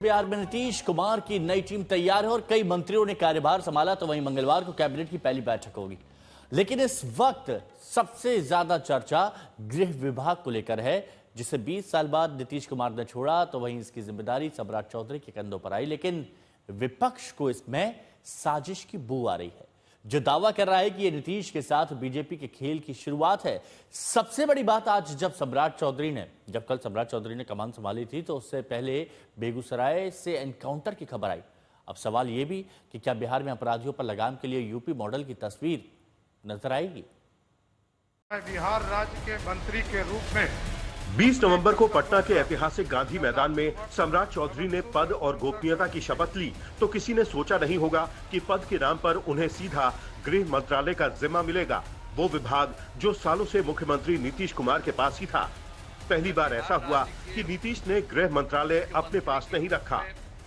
बिहार में नीतीश कुमार की नई टीम तैयार है और कई मंत्रियों ने कार्यभार संभाला, तो वहीं मंगलवार को कैबिनेट की पहली बैठक होगी। लेकिन इस वक्त सबसे ज्यादा चर्चा गृह विभाग को लेकर है, जिसे 20 साल बाद नीतीश कुमार ने छोड़ा, तो वहीं इसकी जिम्मेदारी सम्राट चौधरी के कंधों पर आई। लेकिन विपक्ष को इसमें साजिश की बू आ रही है, जो दावा कर रहा है कि यह नीतीश के साथ बीजेपी के खेल की शुरुआत है। सबसे बड़ी बात आज जब कल सम्राट चौधरी ने कमान संभाली थी, तो उससे पहले बेगूसराय से एनकाउंटर की खबर आई। अब सवाल यह भी कि क्या बिहार में अपराधियों पर लगाम के लिए यूपी मॉडल की तस्वीर नजर आएगी। बिहार राज्य के मंत्री के रूप में 20 नवंबर को पटना के ऐतिहासिक गांधी मैदान में सम्राट चौधरी ने पद और गोपनीयता की शपथ ली, तो किसी ने सोचा नहीं होगा कि पद के नाम पर उन्हें सीधा गृह मंत्रालय का जिम्मा मिलेगा, वो विभाग जो सालों से मुख्यमंत्री नीतीश कुमार के पास ही था। पहली बार ऐसा हुआ कि नीतीश ने गृह मंत्रालय अपने पास नहीं रखा।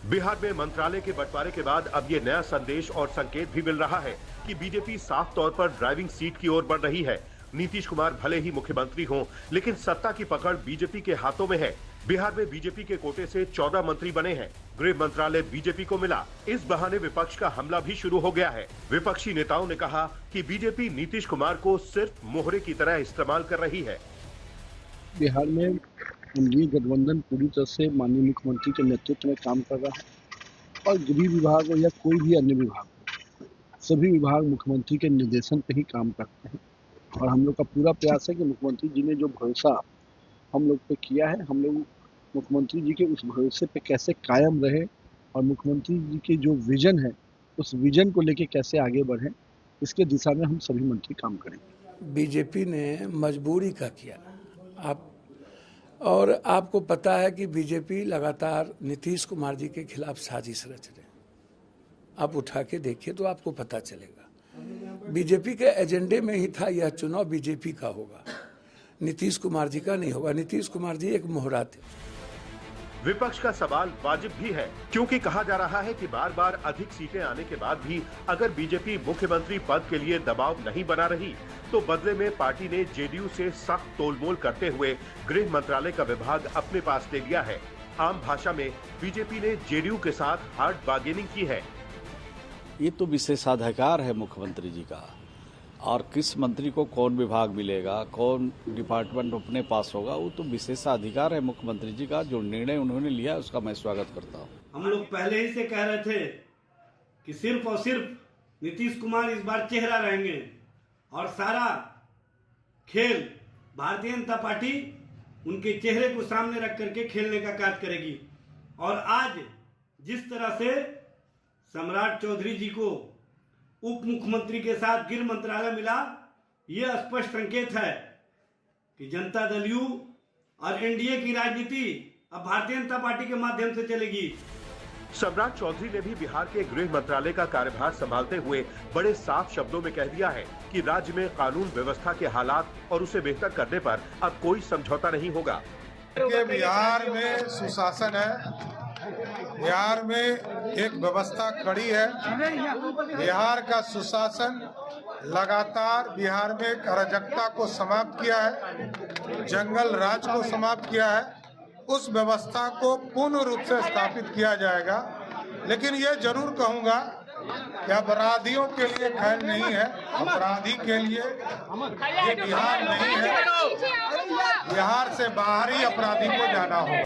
बिहार में मंत्रालय के बंटवारे के बाद अब ये नया संदेश और संकेत भी मिल रहा है कि बीजेपी साफ तौर पर ड्राइविंग सीट की ओर बढ़ रही है। नीतीश कुमार भले ही मुख्यमंत्री हों, लेकिन सत्ता की पकड़ बीजेपी के हाथों में है। बिहार में बीजेपी के कोटे से 14 मंत्री बने हैं। गृह मंत्रालय बीजेपी को मिला। इस बहाने विपक्ष का हमला भी शुरू हो गया है। विपक्षी नेताओं ने कहा कि बीजेपी नीतीश कुमार को सिर्फ मोहरे की तरह इस्तेमाल कर रही है। बिहार में एनडीए गठबंधन पूरी तरह से माननीय मुख्यमंत्री के नेतृत्व में काम कर रहा है और गृह विभाग हो या कोई भी अन्य विभाग हो, सभी विभाग मुख्यमंत्री के निर्देशन पे ही काम करते हैं। और हम लोग का पूरा प्रयास है कि मुख्यमंत्री जी ने जो भरोसा हम लोग पे किया है, हम लोग मुख्यमंत्री जी के उस भरोसे पे कैसे कायम रहे और मुख्यमंत्री जी के जो विजन है उस विजन को लेके कैसे आगे बढ़े, इसके दिशा में हम सभी मंत्री काम करेंगे। बीजेपी ने मजबूरी का किया और आपको पता है कि बीजेपी लगातार नीतीश कुमार जी के खिलाफ साजिश रच रहे। आप उठा के देखिए तो आपको पता चलेगा। बीजेपी के एजेंडे में ही था यह चुनाव बीजेपी का होगा, नीतीश कुमार जी का नहीं होगा। नीतीश कुमार जी एक मोहरा थे। विपक्ष का सवाल वाजिब भी है, क्योंकि कहा जा रहा है कि बार बार अधिक सीटें आने के बाद भी अगर बीजेपी मुख्यमंत्री पद के लिए दबाव नहीं बना रही, तो बदले में पार्टी ने जेडीयू से सख्त तोलमोल करते हुए गृह मंत्रालय का विभाग अपने पास ले लिया है। आम भाषा में बीजेपी ने जेडीयू के साथ हार्ड बार्गेनिंग की है। ये तो विशेषाधिकार है मुख्यमंत्री जी का, और किस मंत्री को कौन विभाग मिलेगा, कौन डिपार्टमेंट अपने पास होगा, वो तो विशेषाधिकार है मुख्यमंत्री जी का। जो निर्णय उन्होंने लिया उसका मैं स्वागत करता हूँ। हम लोग पहले ही से कह रहे थे कि सिर्फ और सिर्फ नीतीश कुमार इस बार चेहरा रहेंगे और सारा खेल भारतीय जनता पार्टी उनके चेहरे को सामने रख करके खेलने का कार्य करेगी। और आज जिस तरह से सम्राट चौधरी जी को उप मुख्यमंत्री के साथ गृह मंत्रालय मिला, यह स्पष्ट संकेत है कि जनता दल यू और एनडीए की राजनीति अब भारतीय जनता पार्टी के माध्यम से चलेगी। सम्राट चौधरी ने भी बिहार के गृह मंत्रालय का कार्यभार संभालते हुए बड़े साफ शब्दों में कह दिया है कि राज्य में कानून व्यवस्था के हालात और उसे बेहतर करने पर अब कोई समझौता नहीं होगा। बिहार में सुशासन है, बिहार में एक व्यवस्था कड़ी है। बिहार का सुशासन लगातार बिहार में अराजकता को समाप्त किया है, जंगल राज को समाप्त किया है। उस व्यवस्था को पूर्ण रूप से स्थापित किया जाएगा। लेकिन ये जरूर कहूंगा कि अपराधियों के लिए खेल नहीं है, अपराधी के लिए ये बिहार नहीं है। बिहार से बाहर ही अपराधी को जाना हो।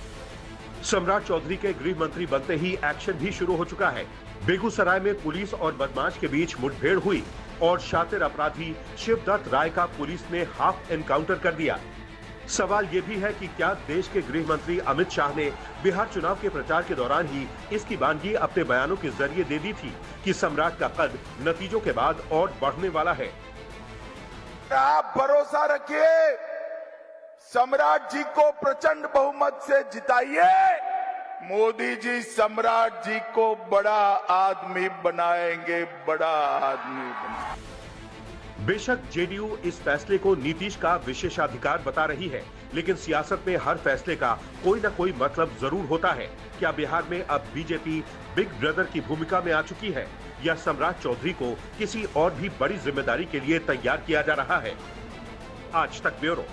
सम्राट चौधरी के गृह मंत्री बनते ही एक्शन भी शुरू हो चुका है। बेगूसराय में पुलिस और बदमाश के बीच मुठभेड़ हुई और शातिर अपराधी शिवदत्त राय का पुलिस ने हाफ एनकाउंटर कर दिया। सवाल ये भी है कि क्या देश के गृह मंत्री अमित शाह ने बिहार चुनाव के प्रचार के दौरान ही इसकी वानगी अपने बयानों के जरिए दे दी थी कि सम्राट का कद नतीजों के बाद और बढ़ने वाला है। आप भरोसा रखिए, सम्राट जी को प्रचंड बहुमत से जिताइए। मोदी जी सम्राट जी को बड़ा आदमी बनाएंगे, बड़ा आदमी बनाएंगे। बेशक जेडीयू इस फैसले को नीतीश का विशेषाधिकार बता रही है, लेकिन सियासत में हर फैसले का कोई न कोई मतलब जरूर होता है। क्या बिहार में अब बीजेपी बिग ब्रदर की भूमिका में आ चुकी है, या सम्राट चौधरी को किसी और भी बड़ी जिम्मेदारी के लिए तैयार किया जा रहा है? आज तक ब्यूरो।